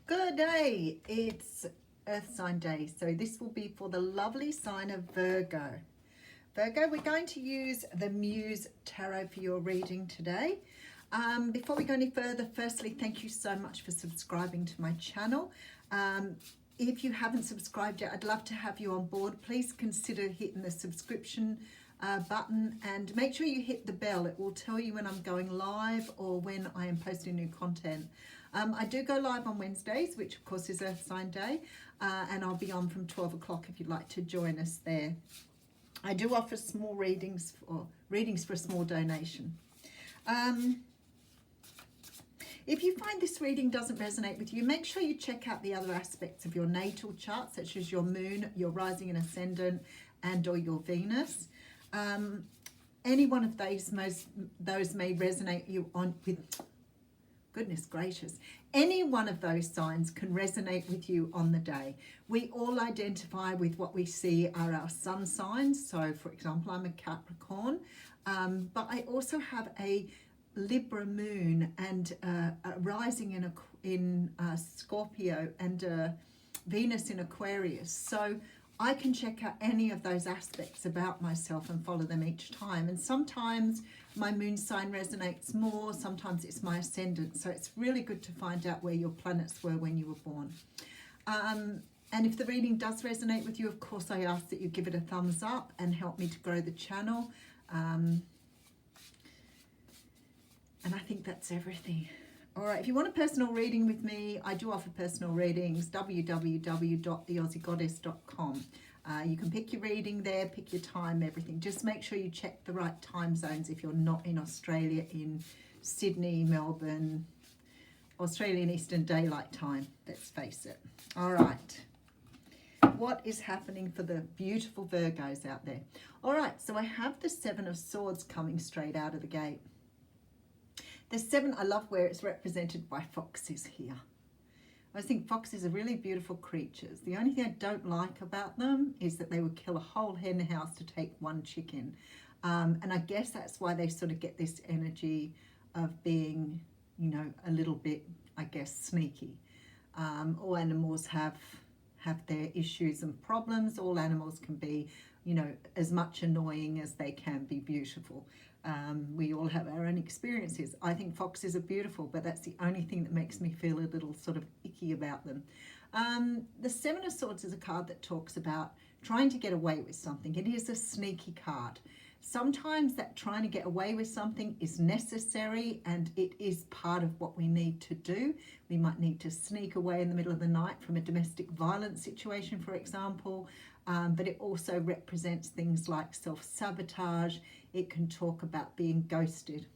Good day. It's Earth sign day, so this will be for the lovely sign of Virgo. Virgo, we're going to use the Muse Tarot for your reading today. Before we go any further, firstly, thank you so much for subscribing to my channel. If you haven't subscribed yet, I'd love to have you on board. Please consider hitting the subscription button and make sure you hit the bell. It will tell you when I'm going live or when I am posting new content. I do go live on Wednesdays, which of course is Earth Sign Day, and I'll be on from 12 o'clock if you'd like to join us there. I do offer small readings for a small donation. If you find this reading doesn't resonate with you, make sure you check out the other aspects of your natal chart, such as your moon, your rising and ascendant, and or your Venus. Any one of those may resonate you with. Goodness gracious, any one of those signs can resonate with you on the day. We all identify with what we see are our sun signs. So for example, I'm a Capricorn, but I also have a Libra moon and a rising in Scorpio and Venus in Aquarius. So I can check out any of those aspects about myself and follow them each time. And sometimes my moon sign resonates more, sometimes it's my ascendant. So it's really good to find out where your planets were when you were born. And if the reading does resonate with you, of course, I ask that you give it a thumbs up and help me to grow the channel. And I think that's everything. All right, if you want a personal reading with me, I do offer personal readings, www.theaussiegoddess.com. You can pick your reading there, pick your time, everything. Just make sure you check the right time zones if you're not in Australia, in Sydney, Melbourne, Australian Eastern Daylight Time, let's face it. All right, what is happening for the beautiful Virgos out there? All right, so I have the Seven of Swords coming straight out of the gate. The seven, I love where it's represented by foxes here. I think foxes are really beautiful creatures. The only thing I don't like about them is that they would kill a whole hen house to take one chicken. And I guess that's why they sort of get this energy of being, you know, a little bit, I guess, sneaky. All animals have their issues and problems. All animals can be, you know, as much annoying as they can be beautiful. We all have our own experiences. I think foxes are beautiful, but that's the only thing that makes me feel a little sort of icky about them. The Seven of Swords is a card that talks about trying to get away with something. It is a sneaky card. Sometimes that trying to get away with something is necessary and it is part of what we need to do. We might need to sneak away in the middle of the night from a domestic violence situation, for example, but it also represents things like self-sabotage. It can talk about being ghosted.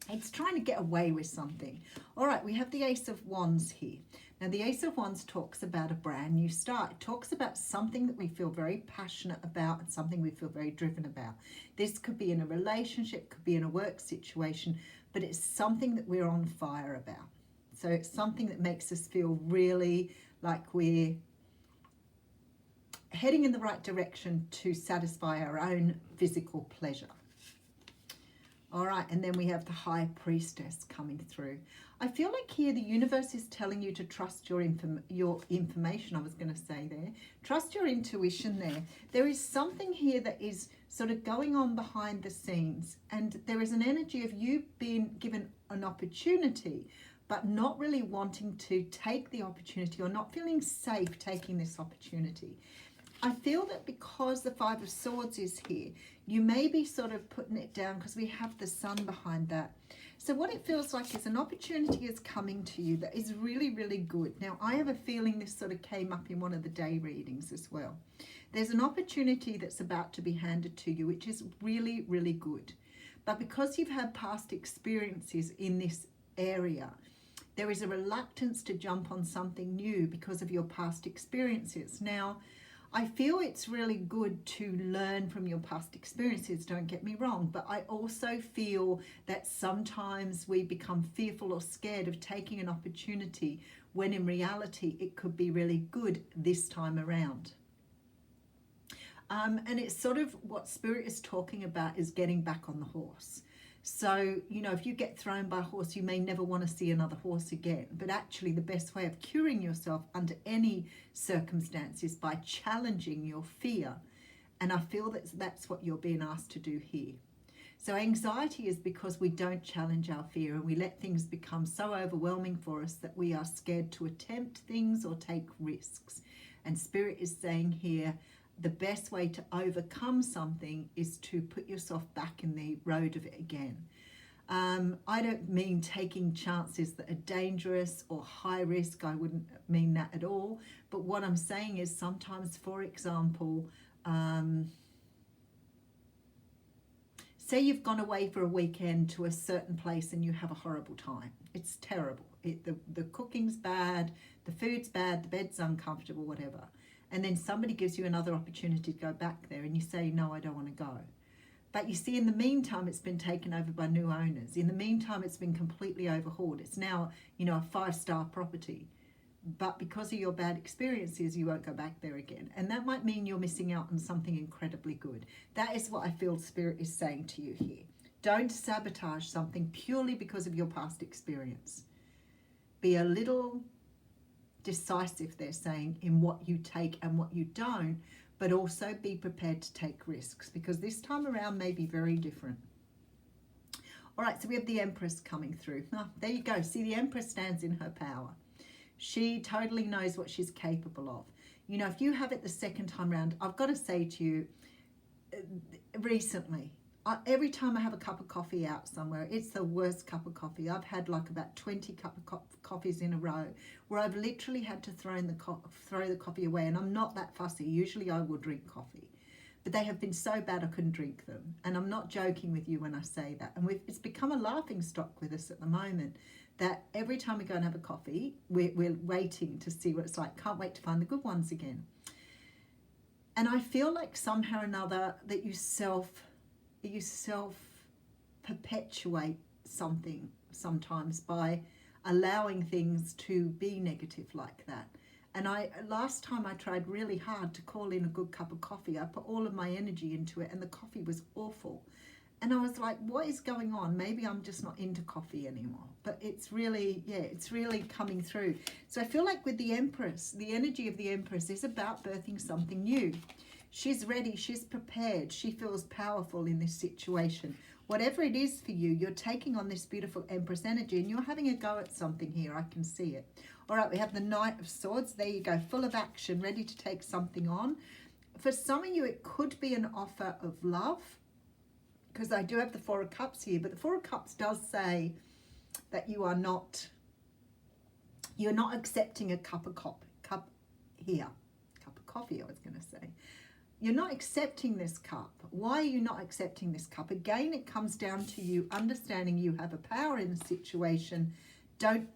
It's trying to get away with something. All right, we have the Ace of Wands here. Now, the Ace of Wands talks about a brand new start. It talks about something that we feel very passionate about and something we feel very driven about. This could be in a relationship, could be in a work situation, but it's something that we're on fire about. So it's something that makes us feel really like we're heading in the right direction to satisfy our own physical pleasure. All right, and then we have the High Priestess coming through. I feel like here the universe is telling you to trust your information, I was going to say there. Trust your intuition there. There is something here that is sort of going on behind the scenes, and there is an energy of you being given an opportunity, but not really wanting to take the opportunity or not feeling safe taking this opportunity. I feel that because the Five of Swords is here, you may be sort of putting it down because we have the sun behind that. So what it feels like is an opportunity is coming to you that is really, really good. Now, I have a feeling this sort of came up in one of the day readings as well. There's an opportunity that's about to be handed to you, which is really, really good. But because you've had past experiences in this area, there is a reluctance to jump on something new because of your past experiences. Now, I feel it's really good to learn from your past experiences, don't get me wrong, but I also feel that sometimes we become fearful or scared of taking an opportunity when in reality it could be really good this time around. And it's sort of what Spirit is talking about is getting back on the horse. So, you know, if you get thrown by a horse, you may never want to see another horse again. But actually, the best way of curing yourself under any circumstance is by challenging your fear. And I feel that that's what you're being asked to do here. So anxiety is because we don't challenge our fear, and we let things become so overwhelming for us that we are scared to attempt things or take risks. And Spirit is saying here, the best way to overcome something is to put yourself back in the road of it again. I don't mean taking chances that are dangerous or high risk. I wouldn't mean that at all. But what I'm saying is sometimes, for example, say you've gone away for a weekend to a certain place and you have a horrible time. It's terrible. The cooking's bad, the food's bad, the bed's uncomfortable, whatever. And then somebody gives you another opportunity to go back there and you say, no, I don't want to go. But you see, in the meantime, it's been taken over by new owners. In the meantime, it's been completely overhauled. It's now, you know, a 5-star property. But because of your bad experiences, you won't go back there again. And that might mean you're missing out on something incredibly good. That is what I feel Spirit is saying to you here. Don't sabotage something purely because of your past experience. Be a little decisive, they're saying, in what you take and what you don't, but also be prepared to take risks, because this time around may be very different. All right, so we have the Empress coming through. There you go. See, the Empress stands in her power. She totally knows what she's capable of. You know, if you have it the second time around, I've got to say to you, recently, every time I have a cup of coffee out somewhere, it's the worst cup of coffee. I've had like about 20 cup of coffees in a row where I've literally had to throw the coffee away. And I'm not that fussy. Usually I will drink coffee. But they have been so bad I couldn't drink them. And I'm not joking with you when I say that. And it's become a laughing stock with us at the moment, that every time we go and have a coffee, we're waiting to see what it's like. Can't wait to find the good ones again. And I feel like somehow or another that you self perpetuate something sometimes by allowing things to be negative like that. And last time I tried really hard to call in a good cup of coffee. I put all of my energy into it and the coffee was awful. And I was like, what is going on? Maybe I'm just not into coffee anymore. But it's really, it's really coming through. So I feel like with the Empress, the energy of the Empress is about birthing something new. She's ready, she's prepared, she feels powerful in this situation. Whatever it is for you, you're taking on this beautiful Empress energy and you're having a go at something here. I can see it. All right, we have the Knight of Swords. There you go, full of action, ready to take something on. For some of you, it could be an offer of love, because I do have the Four of Cups here, but the Four of Cups does say that you're not accepting a cup of coffee, I was going to say. You're not accepting this cup. Why are you not accepting this cup? Again, it comes down to you understanding you have a power in the situation. Don't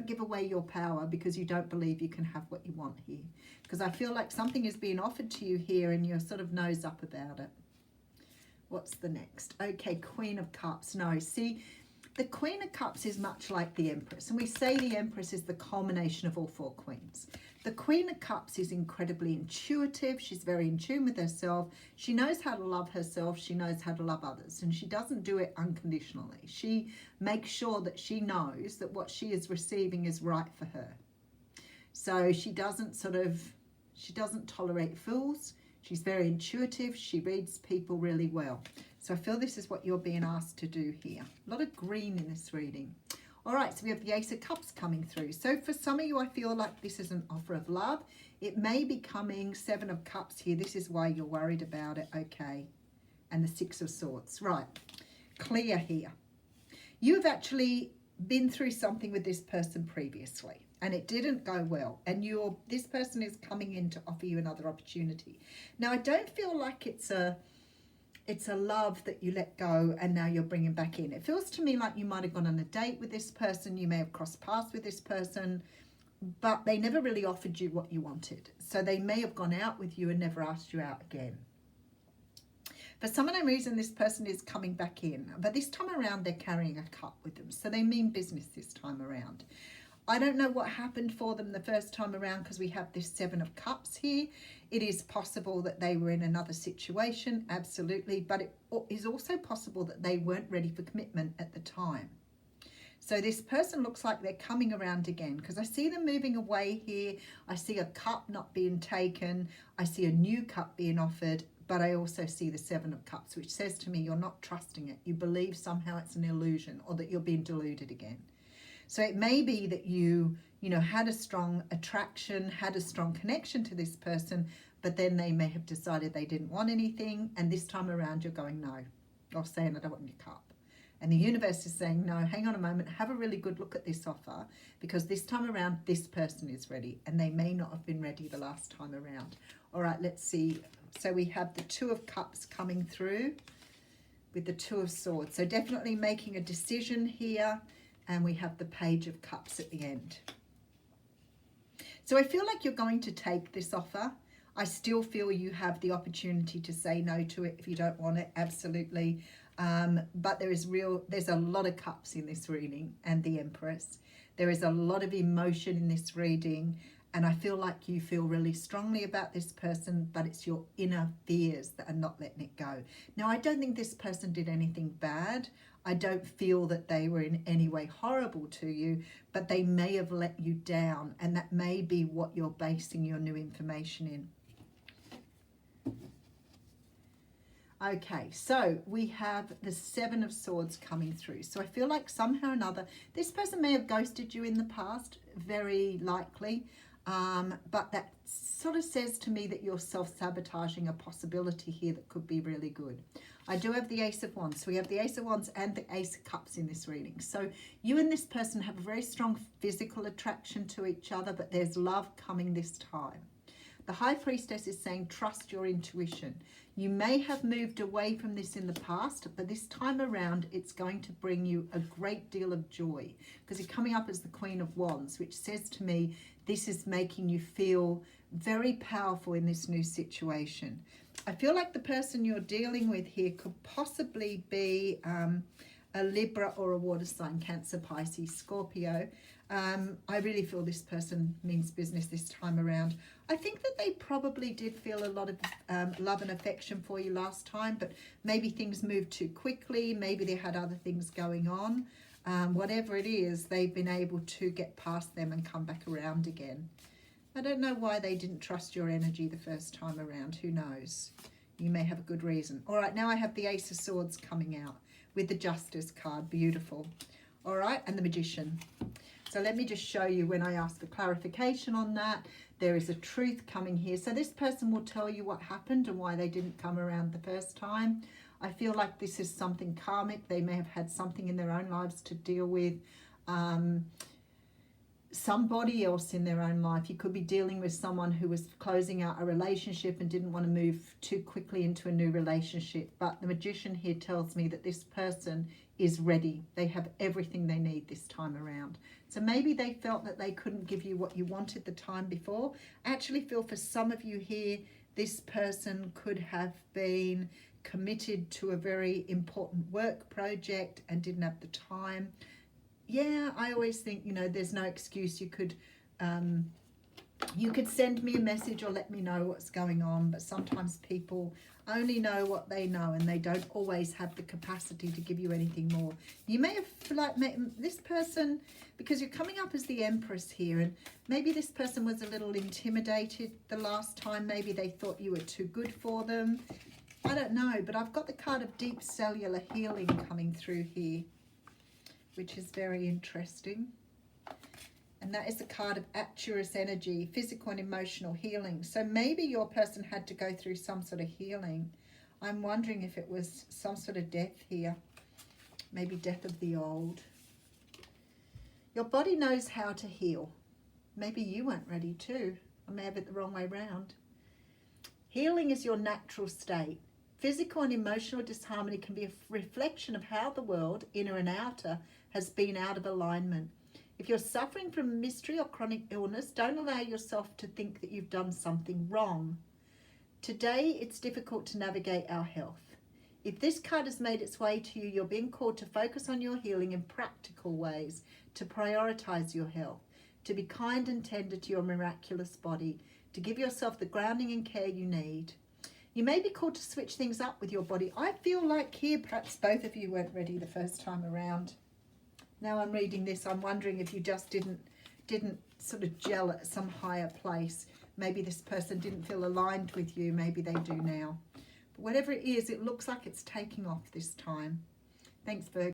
give away your power because you don't believe you can have what you want here. Because I feel like something is being offered to you here and you're sort of nose up about it. What's the next? Okay, Queen of Cups. No, see, the Queen of Cups is much like the Empress. And we say the Empress is the culmination of all four queens. The Queen of Cups is incredibly intuitive. She's very in tune with herself. She knows how to love herself. She knows how to love others. And she doesn't do it unconditionally. She makes sure that she knows that what she is receiving is right for her. So she doesn't tolerate fools. She's very intuitive. She reads people really well. So I feel this is what you're being asked to do here. A lot of green in this reading. All right, so we have the Ace of Cups coming through. So for some of you, I feel like this is an offer of love. It may be coming. Seven of Cups here. This is why you're worried about it. Okay. And the Six of Swords. Right. Clear here. You've actually been through something with this person previously and it didn't go well. And this person is coming in to offer you another opportunity. Now, I don't feel like it's a love that you let go and now you're bringing back in. It feels to me like you might have gone on a date with this person. You may have crossed paths with this person, but they never really offered you what you wanted. So they may have gone out with you and never asked you out again. For some unknown reason, this person is coming back in, but this time around they're carrying a cup with them. So they mean business this time around. I don't know what happened for them the first time around because we have this Seven of Cups here. It is possible that they were in another situation, absolutely, but it is also possible that they weren't ready for commitment at the time. So this person looks like they're coming around again because I see them moving away here. I see a cup not being taken. I see a new cup being offered, but I also see the Seven of Cups, which says to me you're not trusting it. You believe somehow it's an illusion or that you're being deluded again. So it may be that you had a strong attraction, had a strong connection to this person, but then they may have decided they didn't want anything. And this time around you're going no, or saying I don't want your cup. And the universe is saying, no, hang on a moment, have a really good look at this offer because this time around, this person is ready and they may not have been ready the last time around. All right, let's see. So we have the Two of Cups coming through with the Two of Swords. So definitely making a decision here. And we have the Page of Cups at the end. So I feel like you're going to take this offer. I still feel you have the opportunity to say no to it if you don't want it, absolutely. But there's a lot of cups in this reading and the Empress. There is a lot of emotion in this reading. And I feel like you feel really strongly about this person, but it's your inner fears that are not letting it go. Now, I don't think this person did anything bad. I don't feel that they were in any way horrible to you, but they may have let you down. And that may be what you're basing your new information in. Okay, so we have the Seven of Swords coming through. So I feel like somehow or another, this person may have ghosted you in the past, very likely. But that sort of says to me that you're self-sabotaging a possibility here that could be really good. I do have the Ace of Wands. So we have the Ace of Wands and the Ace of Cups in this reading. So you and this person have a very strong physical attraction to each other, but there's love coming this time. The High Priestess is saying, trust your intuition. You may have moved away from this in the past, but this time around, it's going to bring you a great deal of joy because you're coming up as the Queen of Wands, which says to me, this is making you feel very powerful in this new situation. I feel like the person you're dealing with here could possibly be a Libra or a water sign, Cancer, Pisces, Scorpio. I really feel this person means business this time around. I think that they probably did feel a lot of love and affection for you last time, but maybe things moved too quickly. Maybe they had other things going on. Whatever it is, they've been able to get past them and come back around again. I don't know why they didn't trust your energy the first time around. Who knows? You may have a good reason. All right, now I have the Ace of Swords coming out with the Justice card. Beautiful. All right, and the Magician. So let me just show you when I ask for clarification on that. There is a truth coming here. So this person will tell you what happened and why they didn't come around the first time. I feel like this is something karmic. They may have had something in their own lives to deal with. Somebody else in their own life. You could be dealing with someone who was closing out a relationship and didn't want to move too quickly into a new relationship. But the Magician here tells me that this person is ready. They have everything they need this time around. So maybe they felt that they couldn't give you what you wanted the time before. I actually feel for some of you here, this person could have been committed to a very important work project and didn't have the time. Yeah, I always think, there's no excuse. You could send me a message or let me know what's going on, but sometimes people only know what they know and they don't always have the capacity to give you anything more. You may have this person, because you're coming up as the Empress here, and maybe this person was a little intimidated the last time. Maybe they thought you were too good for them. I don't know, but I've got the card of deep cellular healing coming through here, which is very interesting. And that is the card of Arcturus energy, physical and emotional healing. So maybe your person had to go through some sort of healing. I'm wondering if it was some sort of death here. Maybe death of the old. Your body knows how to heal. Maybe you weren't ready too. I may have it the wrong way round. Healing is your natural state. Physical and emotional disharmony can be a reflection of how the world, inner and outer, has been out of alignment. If you're suffering from a mystery or chronic illness, don't allow yourself to think that you've done something wrong. Today, it's difficult to navigate our health. If this card has made its way to you, you're being called to focus on your healing in practical ways, to prioritize your health. to be kind and tender to your miraculous body, to give yourself the grounding and care you need. You may be called to switch things up with your body. I feel like here perhaps both of you weren't ready the first time around. Now I'm reading this, I'm wondering if you just didn't sort of gel at some higher place. Maybe this person didn't feel aligned with you, maybe they do now. But whatever it is, it looks like it's taking off this time. Thanks, Virgo.